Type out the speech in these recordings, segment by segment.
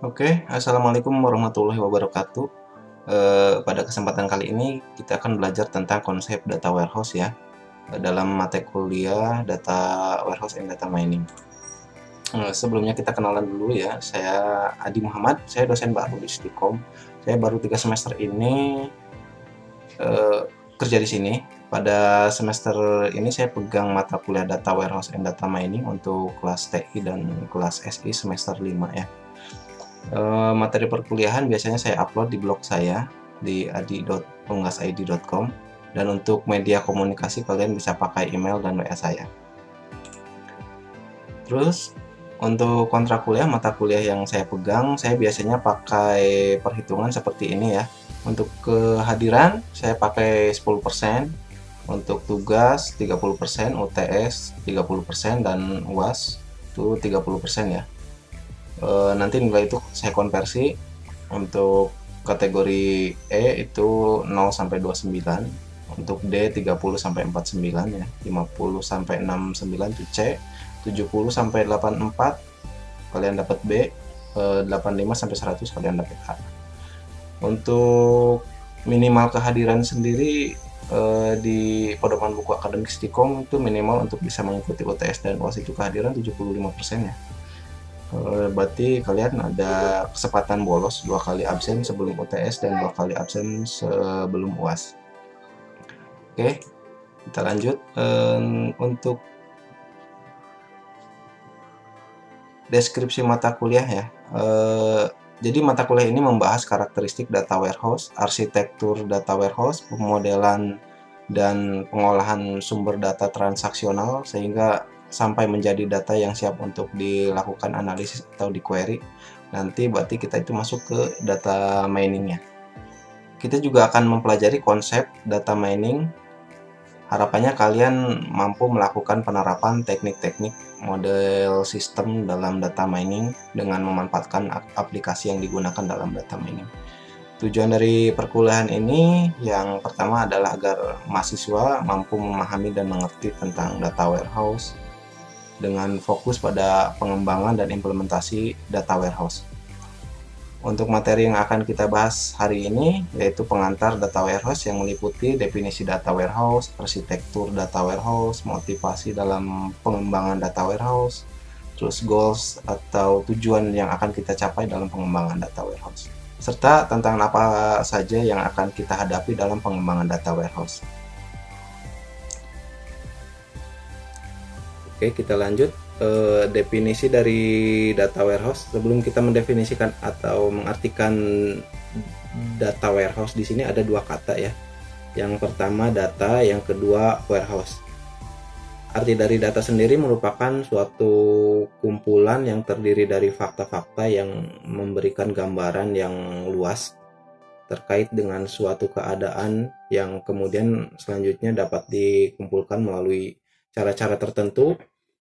Oke, Assalamualaikum warahmatullahi wabarakatuh. Pada kesempatan kali ini kita akan belajar tentang konsep data warehouse ya, dalam mata kuliah Data Warehouse and Data Mining. Sebelumnya kita kenalan dulu ya, saya Adi Muhammad, saya dosen baru di Stikom. Saya baru 3 semester ini eh, kerja di sini. Pada semester ini saya pegang mata kuliah Data Warehouse and Data Mining untuk kelas TI dan kelas SI semester 5 ya. Materi perkuliahan biasanya saya upload di blog saya di adi.unggasid.com, dan untuk media komunikasi kalian bisa pakai email dan WA saya. Terus untuk kontrak kuliah, mata kuliah yang saya pegang, saya biasanya pakai perhitungan seperti ini ya. Untuk kehadiran saya pakai 10%, untuk tugas 30%, UTS 30%, dan UAS itu 30% ya. Nanti nilai itu saya konversi. Untuk kategori E itu 0 sampai 29, untuk D 30 sampai 49 ya, 50 sampai 69 itu C, 70 sampai 84 kalian dapat B, 85 sampai 100 kalian dapat A. Untuk minimal kehadiran sendiri di pedoman buku akademik Stikom itu minimal untuk bisa mengikuti UTS dan UAS itu kehadiran 75% ya. Berarti kalian ada kesempatan bolos 2 kali absen sebelum UTS dan 2 kali absen sebelum UAS. Oke, kita lanjut. Untuk deskripsi mata kuliah ya. Jadi mata kuliah ini membahas karakteristik data warehouse, arsitektur data warehouse, pemodelan dan pengolahan sumber data transaksional sehingga sampai menjadi data yang siap untuk dilakukan analisis atau di query. Nanti berarti kita itu masuk ke data miningnya. Kita juga akan mempelajari konsep data mining. Harapannya kalian mampu melakukan penerapan teknik-teknik model sistem dalam data mining dengan memanfaatkan aplikasi yang digunakan dalam data mining. Tujuan dari perkuliahan ini yang pertama adalah agar mahasiswa mampu memahami dan mengerti tentang data warehouse dengan fokus pada pengembangan dan implementasi data warehouse. Untuk materi yang akan kita bahas hari ini yaitu pengantar data warehouse yang meliputi definisi data warehouse, arsitektur data warehouse, motivasi dalam pengembangan data warehouse, terus goals atau tujuan yang akan kita capai dalam pengembangan data warehouse, serta tantangan apa saja yang akan kita hadapi dalam pengembangan data warehouse. Oke, kita lanjut. Definisi dari data warehouse. Sebelum kita mendefinisikan atau mengartikan data warehouse, di sini ada dua kata ya. Yang pertama data, yang kedua warehouse. Arti dari data sendiri merupakan suatu kumpulan yang terdiri dari fakta-fakta yang memberikan gambaran yang luas terkait dengan suatu keadaan yang kemudian selanjutnya dapat dikumpulkan melalui cara-cara tertentu,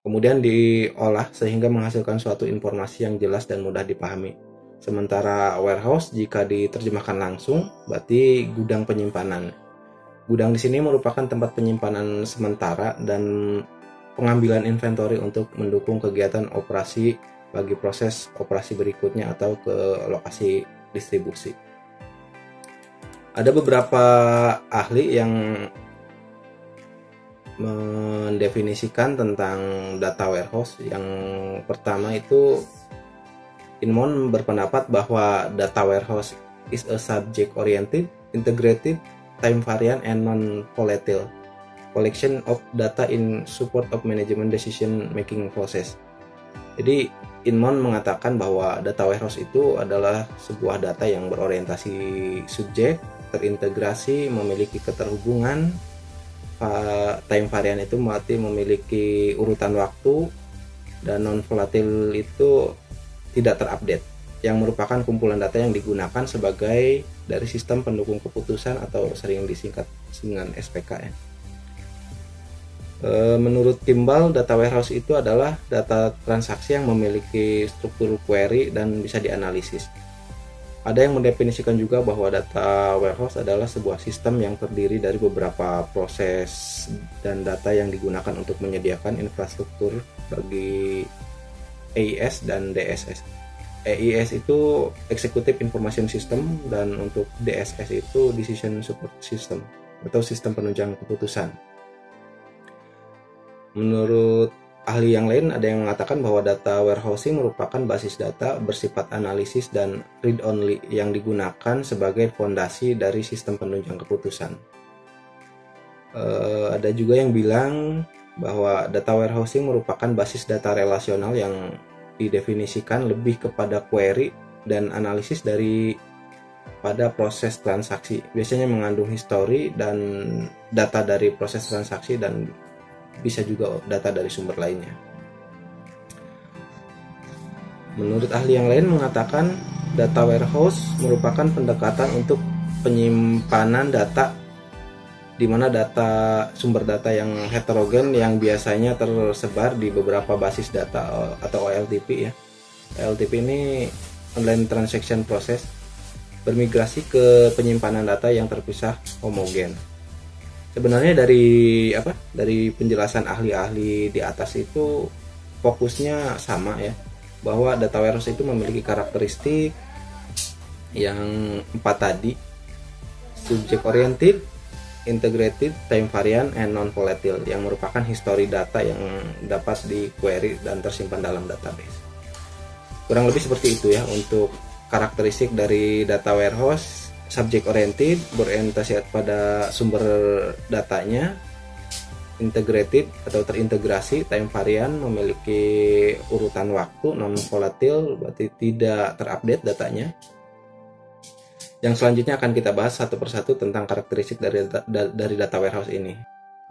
kemudian diolah sehingga menghasilkan suatu informasi yang jelas dan mudah dipahami. Sementara warehouse jika diterjemahkan langsung berarti gudang penyimpanan. Gudang di sini merupakan tempat penyimpanan sementara dan pengambilan inventory untuk mendukung kegiatan operasi bagi proses operasi berikutnya atau ke lokasi distribusi. Ada beberapa ahli yang mendefinisikan tentang data warehouse. Yang pertama itu Inmon berpendapat bahwa data warehouse is a subject oriented, integrated, time variant and non-volatile collection of data in support of management decision making process. Jadi Inmon mengatakan bahwa data warehouse itu adalah sebuah data yang berorientasi subjek, terintegrasi, memiliki keterhubungan. Time variant itu berarti memiliki urutan waktu, dan non volatile itu tidak terupdate, yang merupakan kumpulan data yang digunakan sebagai dari sistem pendukung keputusan atau sering disingkat dengan SPK. Menurut Kimball, data warehouse itu adalah data transaksi yang memiliki struktur query dan bisa dianalisis. Ada yang mendefinisikan juga bahwa data warehouse adalah sebuah sistem yang terdiri dari beberapa proses dan data yang digunakan untuk menyediakan infrastruktur bagi AIS dan DSS. EIS itu Executive Information System, dan untuk DSS itu Decision Support System atau sistem penunjang keputusan. Menurut ahli yang lain, ada yang mengatakan bahwa data warehousing merupakan basis data bersifat analisis dan read only yang digunakan sebagai fondasi dari sistem penunjang keputusan. Ada juga yang bilang bahwa data warehousing merupakan basis data relasional yang didefinisikan lebih kepada query dan analisis pada proses transaksi. Biasanya mengandung history dan data dari proses transaksi, dan bisa juga data dari sumber lainnya. Menurut ahli yang lain mengatakan data warehouse merupakan pendekatan untuk penyimpanan data, di mana sumber data yang heterogen yang biasanya tersebar di beberapa basis data atau OLTP ya. OLTP ini online transaction process, bermigrasi ke penyimpanan data yang terpisah homogen. Sebenarnya dari penjelasan ahli-ahli di atas itu fokusnya sama ya, bahwa data warehouse itu memiliki karakteristik yang 4 tadi: subject oriented, integrated, time variant, and non-volatile, yang merupakan history data yang dapat di query dan tersimpan dalam database. Kurang lebih seperti itu ya untuk karakteristik dari data warehouse. Subject oriented, berorientasi pada sumber datanya. Integrated atau terintegrasi, time variant, memiliki urutan waktu. Non-volatile berarti tidak terupdate datanya. Yang selanjutnya akan kita bahas satu persatu tentang karakteristik dari data warehouse ini.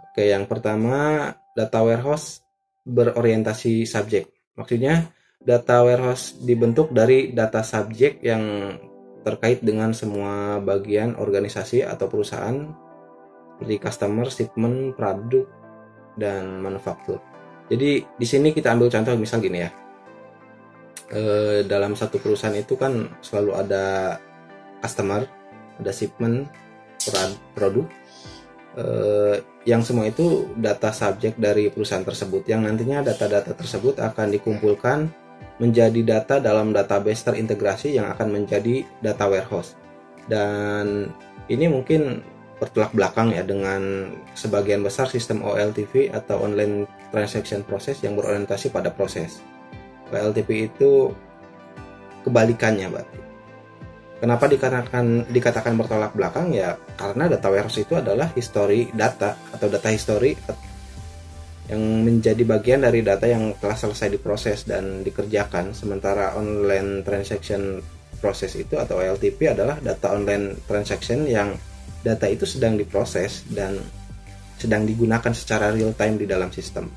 Oke, yang pertama, data warehouse berorientasi subjek. Maksudnya, data warehouse dibentuk dari data subjek yang terkait dengan semua bagian organisasi atau perusahaan, seperti customer, shipment, produk, dan manufaktur. Jadi di sini kita ambil contoh, misal gini ya. Dalam satu perusahaan itu kan selalu ada customer, ada shipment, produk, yang semua itu data subjek dari perusahaan tersebut, yang nantinya data-data tersebut akan dikumpulkan menjadi data dalam database terintegrasi yang akan menjadi data warehouse. Dan ini mungkin bertolak belakang ya dengan sebagian besar sistem OLTP atau online transaction process yang berorientasi pada proses. OLTP itu kebalikannya berarti. Kenapa dikatakan bertolak belakang? Ya karena data warehouse itu adalah history data atau data history yang menjadi bagian dari data yang telah selesai diproses dan dikerjakan, sementara online transaction process itu atau OLTP adalah data online transaction yang data itu sedang diproses dan sedang digunakan secara real time di dalam sistem.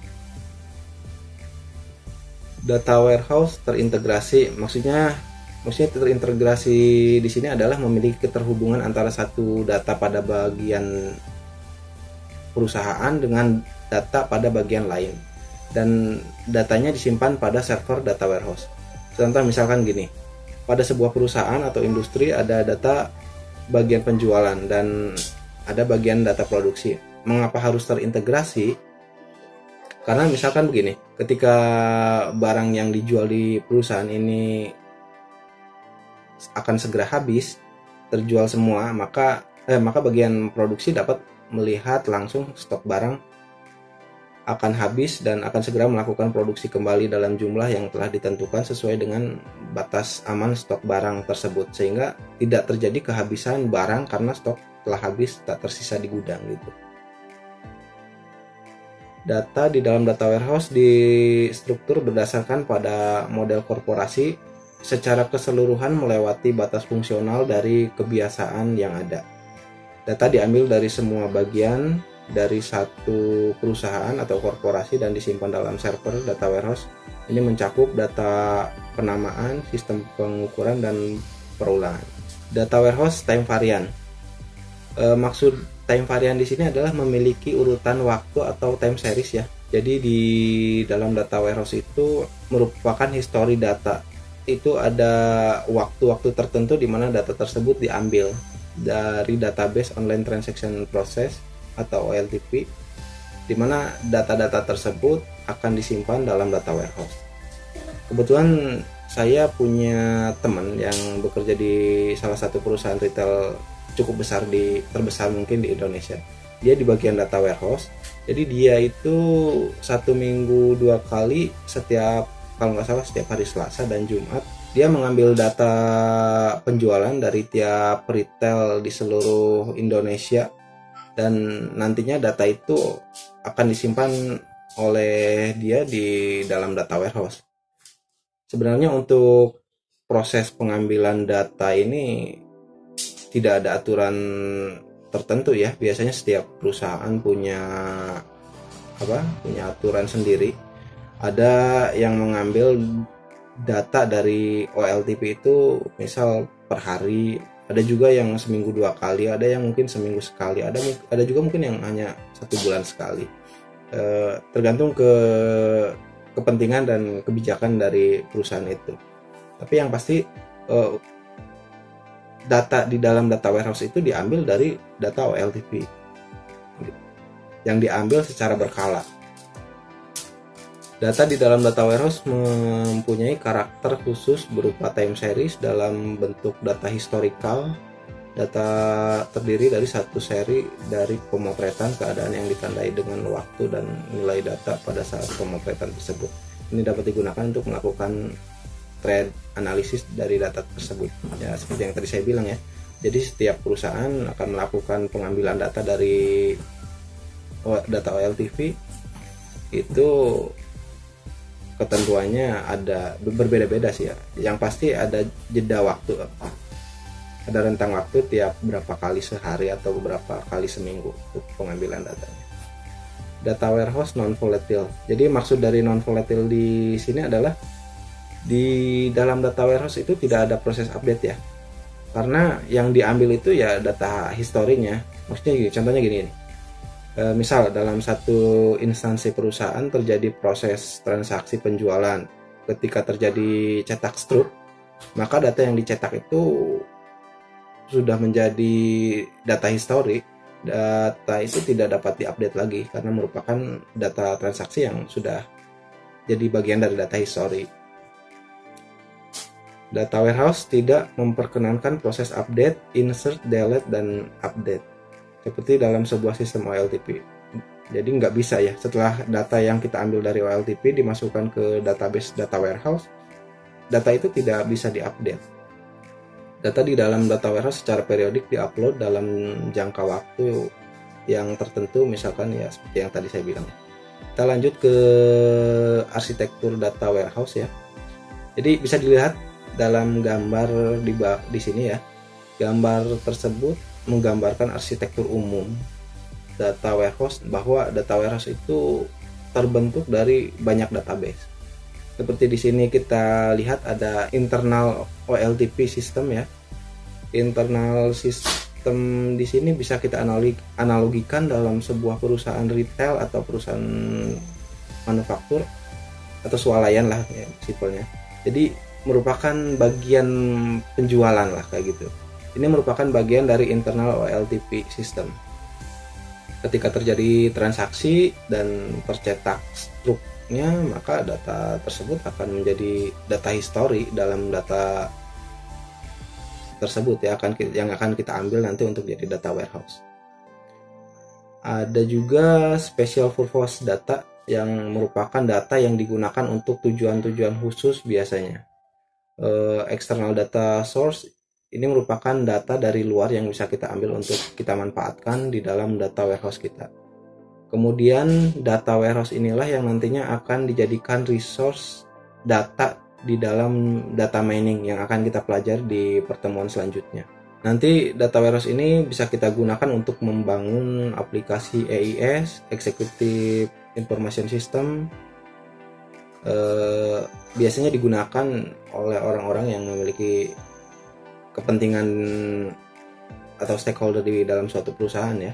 Data warehouse terintegrasi, maksudnya terintegrasi di sini adalah memiliki keterhubungan antara satu data pada bagian perusahaan dengan data pada bagian lain, dan datanya disimpan pada server data warehouse. Contoh misalkan gini, pada sebuah perusahaan atau industri ada data bagian penjualan dan ada bagian data produksi. Mengapa harus terintegrasi? Karena misalkan begini, ketika barang yang dijual di perusahaan ini akan segera habis, terjual semua, maka bagian produksi dapat melihat langsung stok barang akan habis dan akan segera melakukan produksi kembali dalam jumlah yang telah ditentukan sesuai dengan batas aman stok barang tersebut, sehingga tidak terjadi kehabisan barang karena stok telah habis tak tersisa di gudang gitu. Data di dalam data warehouse distruktur berdasarkan pada model korporasi secara keseluruhan melewati batas fungsional dari kebiasaan yang ada. Data diambil dari semua bagian dari satu perusahaan atau korporasi dan disimpan dalam server data warehouse. Ini mencakup data penamaan, sistem pengukuran, dan perulangan. Data warehouse time variant. Maksud time variant di sini adalah memiliki urutan waktu atau time series ya. Jadi di dalam data warehouse itu merupakan history data. Itu ada waktu-waktu tertentu di mana data tersebut diambil dari database online transaction process atau OLTP, di mana data-data tersebut akan disimpan dalam data warehouse. Kebetulan saya punya teman yang bekerja di salah satu perusahaan retail cukup besar, terbesar mungkin di Indonesia. Dia di bagian data warehouse. Jadi dia itu 1 minggu 2 kali, kalau nggak salah setiap hari Selasa dan Jumat, dia mengambil data penjualan dari tiap retail di seluruh Indonesia, dan nantinya data itu akan disimpan oleh dia di dalam data warehouse. Sebenarnya untuk proses pengambilan data ini tidak ada aturan tertentu ya. Biasanya setiap perusahaan punya aturan sendiri. Ada yang mengambil data dari OLTP itu misal per hari, ada juga yang seminggu 2 kali, ada yang mungkin seminggu sekali, ada juga mungkin yang hanya 1 bulan sekali. Tergantung ke kepentingan dan kebijakan dari perusahaan itu. Tapi yang pasti data di dalam data warehouse itu diambil dari data OLTP yang diambil secara berkala. Data di dalam data warehouse mempunyai karakter khusus berupa time series dalam bentuk data historical. Data terdiri dari satu seri dari pemotretan keadaan yang ditandai dengan waktu dan nilai data pada saat pemotretan tersebut. Ini dapat digunakan untuk melakukan trend analisis dari data tersebut. Ya, seperti yang tadi saya bilang ya. Jadi setiap perusahaan akan melakukan pengambilan data dari data OLTP itu ketentuannya ada berbeda-beda sih ya. Yang pasti ada jeda waktu, ada rentang waktu tiap berapa kali sehari atau beberapa kali seminggu untuk pengambilan datanya. Data warehouse non volatile. Jadi maksud dari non volatile di sini adalah di dalam data warehouse itu tidak ada proses update ya. Karena yang diambil itu ya data historinya. Maksudnya gini, contohnya gini nih. Misal dalam satu instansi perusahaan terjadi proses transaksi penjualan. Ketika terjadi cetak struk, maka data yang dicetak itu sudah menjadi data histori. Data itu tidak dapat diupdate lagi karena merupakan data transaksi yang sudah jadi bagian dari data histori. Data warehouse tidak memperkenankan proses update, insert, delete, dan update seperti dalam sebuah sistem OLTP. Jadi nggak bisa ya, setelah data yang kita ambil dari OLTP dimasukkan ke database data warehouse, data itu tidak bisa diupdate. Data di dalam data warehouse secara periodik diupload dalam jangka waktu yang tertentu, misalkan ya seperti yang tadi saya bilang. Kita lanjut ke arsitektur data warehouse ya. Jadi bisa dilihat dalam gambar di sini ya. Gambar tersebut menggambarkan arsitektur umum data warehouse, bahwa data warehouse itu terbentuk dari banyak database. Seperti di sini kita lihat ada internal OLTP system ya. Internal system di sini bisa kita analogikan dalam sebuah perusahaan retail atau perusahaan manufaktur atau swalayan lah ya, simpelnya. Jadi merupakan bagian penjualan lah kayak gitu. Ini merupakan bagian dari internal OLTP system. Ketika terjadi transaksi dan tercetak struknya, maka data tersebut akan menjadi data histori dalam data tersebut ya, yang akan kita ambil nanti untuk jadi data warehouse. Ada juga special purpose data yang merupakan data yang digunakan untuk tujuan-tujuan khusus biasanya. External data source ini merupakan data dari luar yang bisa kita ambil untuk kita manfaatkan di dalam data warehouse kita. Kemudian data warehouse inilah yang nantinya akan dijadikan resource data di dalam data mining yang akan kita pelajari di pertemuan selanjutnya. Nanti data warehouse ini bisa kita gunakan untuk membangun aplikasi EIS, Executive Information System. Biasanya digunakan oleh orang-orang yang memiliki kepentingan atau stakeholder di dalam suatu perusahaan ya.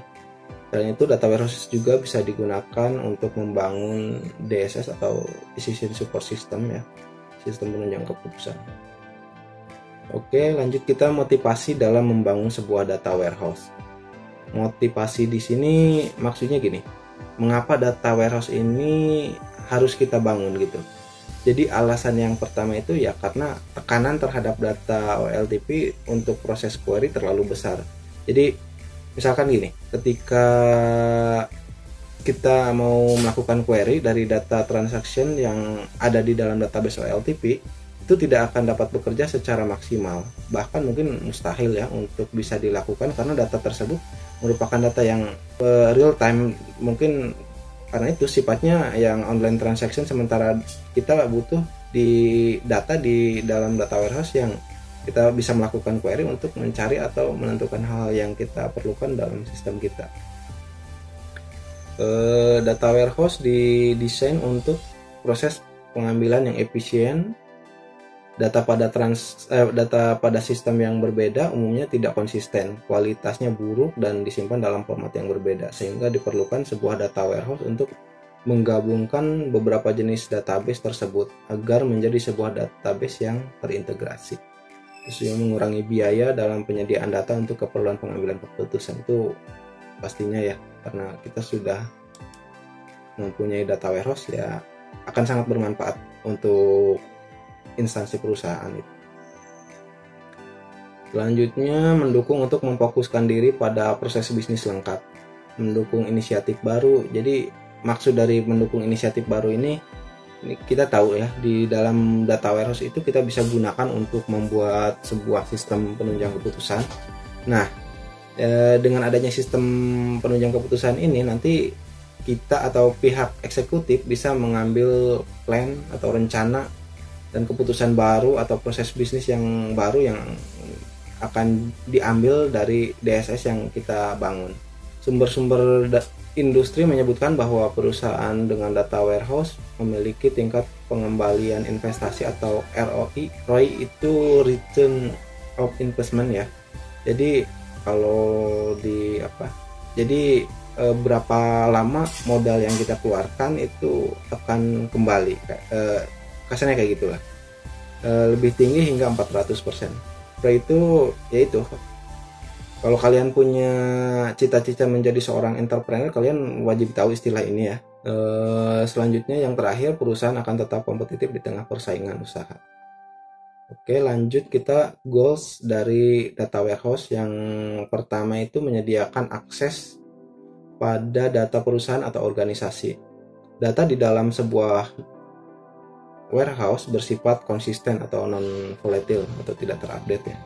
Dan itu data warehouse juga bisa digunakan untuk membangun DSS atau Decision Support System ya, sistem penunjang keputusan. Oke, lanjut kita motivasi dalam membangun sebuah data warehouse. Motivasi di sini maksudnya gini, mengapa data warehouse ini harus kita bangun gitu. Jadi alasan yang pertama itu ya karena tekanan terhadap data OLTP untuk proses query terlalu besar. Jadi misalkan gini, ketika kita mau melakukan query dari data transaction yang ada di dalam database OLTP, itu tidak akan dapat bekerja secara maksimal, bahkan mungkin mustahil ya untuk bisa dilakukan karena data tersebut merupakan data yang real time, mungkin karena itu sifatnya yang online transaction, sementara kita butuh di data di dalam data warehouse yang kita bisa melakukan query untuk mencari atau menentukan hal yang kita perlukan dalam sistem kita. Data warehouse didesain untuk proses pengambilan yang efisien. Data pada sistem yang berbeda umumnya tidak konsisten, kualitasnya buruk dan disimpan dalam format yang berbeda, sehingga diperlukan sebuah data warehouse untuk menggabungkan beberapa jenis database tersebut agar menjadi sebuah database yang terintegrasi. Terus yang mengurangi biaya dalam penyediaan data untuk keperluan pengambilan keputusan itu pastinya ya, karena kita sudah mempunyai data warehouse ya akan sangat bermanfaat untuk instansi perusahaan itu. Selanjutnya, mendukung untuk memfokuskan diri pada proses bisnis lengkap, mendukung inisiatif baru. Jadi maksud dari mendukung inisiatif baru ini kita tahu ya, di dalam data warehouse itu kita bisa gunakan untuk membuat sebuah sistem penunjang keputusan. Nah, dengan adanya sistem penunjang keputusan ini nanti kita atau pihak eksekutif bisa mengambil plan atau rencana dan keputusan baru atau proses bisnis yang baru yang akan diambil dari DSS yang kita bangun. Sumber-sumber industri menyebutkan bahwa perusahaan dengan data warehouse memiliki tingkat pengembalian investasi atau ROI itu return of investment ya. Jadi kalau berapa lama modal yang kita keluarkan itu akan kembali, kasarnya kayak gitulah, lebih tinggi hingga 400%. Setelah itu yaitu kalau kalian punya cita-cita menjadi seorang entrepreneur, kalian wajib tahu istilah ini ya. Selanjutnya yang terakhir, perusahaan akan tetap kompetitif di tengah persaingan usaha. Oke, lanjut kita goals dari data warehouse. Yang pertama itu menyediakan akses pada data perusahaan atau organisasi. Data di dalam sebuah warehouse bersifat konsisten atau non-volatile atau tidak terupdate ya.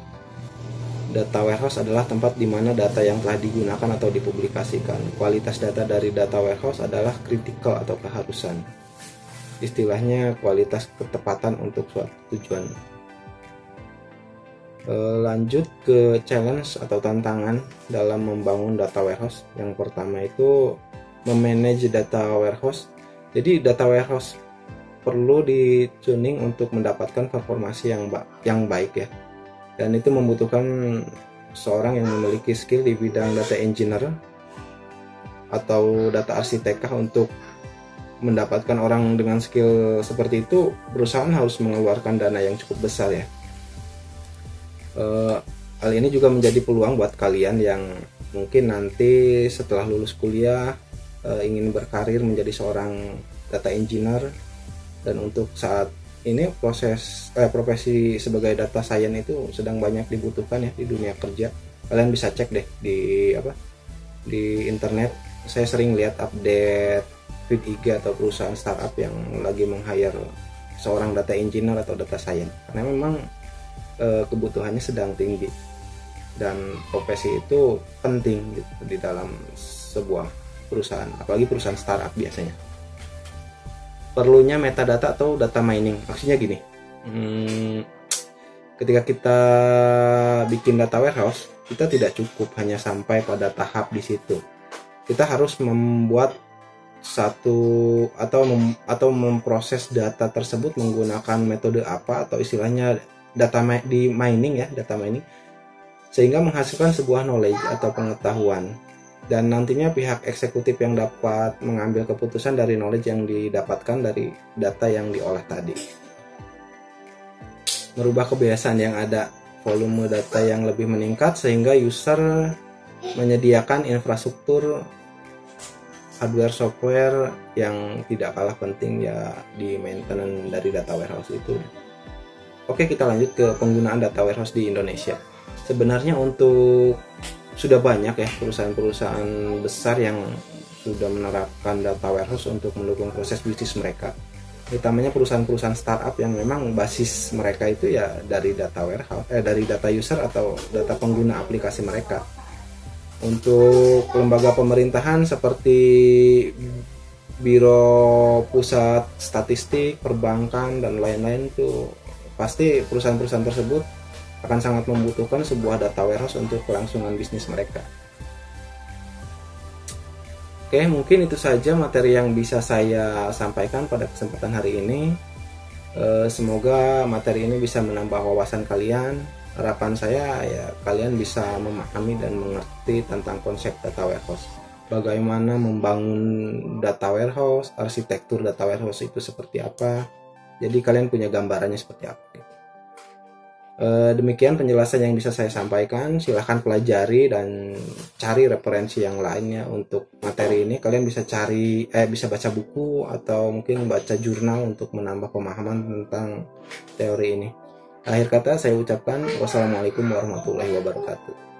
Data warehouse adalah tempat di mana data yang telah digunakan atau dipublikasikan. Kualitas data dari data warehouse adalah kritikal atau keharusan. Istilahnya kualitas ketepatan untuk suatu tujuan. Lanjut ke challenge atau tantangan dalam membangun data warehouse. Yang pertama itu memanage data warehouse. Jadi data warehouse perlu di-tuning untuk mendapatkan performasi yang baik ya. Dan itu membutuhkan seorang yang memiliki skill di bidang data engineer atau data arsitek. Untuk mendapatkan orang dengan skill seperti itu, perusahaan harus mengeluarkan dana yang cukup besar ya. Hal ini juga menjadi peluang buat kalian yang mungkin nanti setelah lulus kuliah ingin berkarir menjadi seorang data engineer. Dan untuk saat ini profesi sebagai data science itu sedang banyak dibutuhkan ya di dunia kerja. Kalian bisa cek deh di internet. Saya sering lihat update feed IG atau perusahaan startup yang lagi meng-hire seorang data engineer atau data science, karena memang kebutuhannya sedang tinggi dan profesi itu penting gitu di dalam sebuah perusahaan, apalagi perusahaan startup biasanya. Perlunya metadata atau data mining, maksudnya gini, ketika kita bikin data warehouse, kita tidak cukup hanya sampai pada tahap di situ. Kita harus membuat atau memproses data tersebut menggunakan metode apa, atau istilahnya data mining, sehingga menghasilkan sebuah knowledge atau pengetahuan. Dan nantinya pihak eksekutif yang dapat mengambil keputusan dari knowledge yang didapatkan dari data yang diolah tadi. Merubah kebiasaan yang ada, volume data yang lebih meningkat sehingga user menyediakan infrastruktur hardware software yang tidak kalah penting ya di maintenance dari data warehouse itu. Oke, kita lanjut ke penggunaan data warehouse di Indonesia. Sebenarnya sudah banyak ya perusahaan-perusahaan besar yang sudah menerapkan data warehouse untuk mendukung proses bisnis mereka. Utamanya perusahaan-perusahaan startup yang memang basis mereka itu ya dari data warehouse, dari data user atau data pengguna aplikasi mereka. Untuk lembaga pemerintahan seperti Biro Pusat Statistik, perbankan, dan lain-lain itu pasti perusahaan-perusahaan tersebut akan sangat membutuhkan sebuah data warehouse untuk kelangsungan bisnis mereka. Oke, mungkin itu saja materi yang bisa saya sampaikan pada kesempatan hari ini. Semoga materi ini bisa menambah wawasan kalian. Harapan saya ya kalian bisa memahami dan mengerti tentang konsep data warehouse. Bagaimana membangun data warehouse, arsitektur data warehouse itu seperti apa. Jadi kalian punya gambarannya seperti apa. Demikian penjelasan yang bisa saya sampaikan. Silahkan pelajari dan cari referensi yang lainnya untuk materi ini. Kalian bisa bisa baca buku atau mungkin baca jurnal untuk menambah pemahaman tentang teori ini. Akhir kata saya ucapkan wassalamualaikum warahmatullahi wabarakatuh.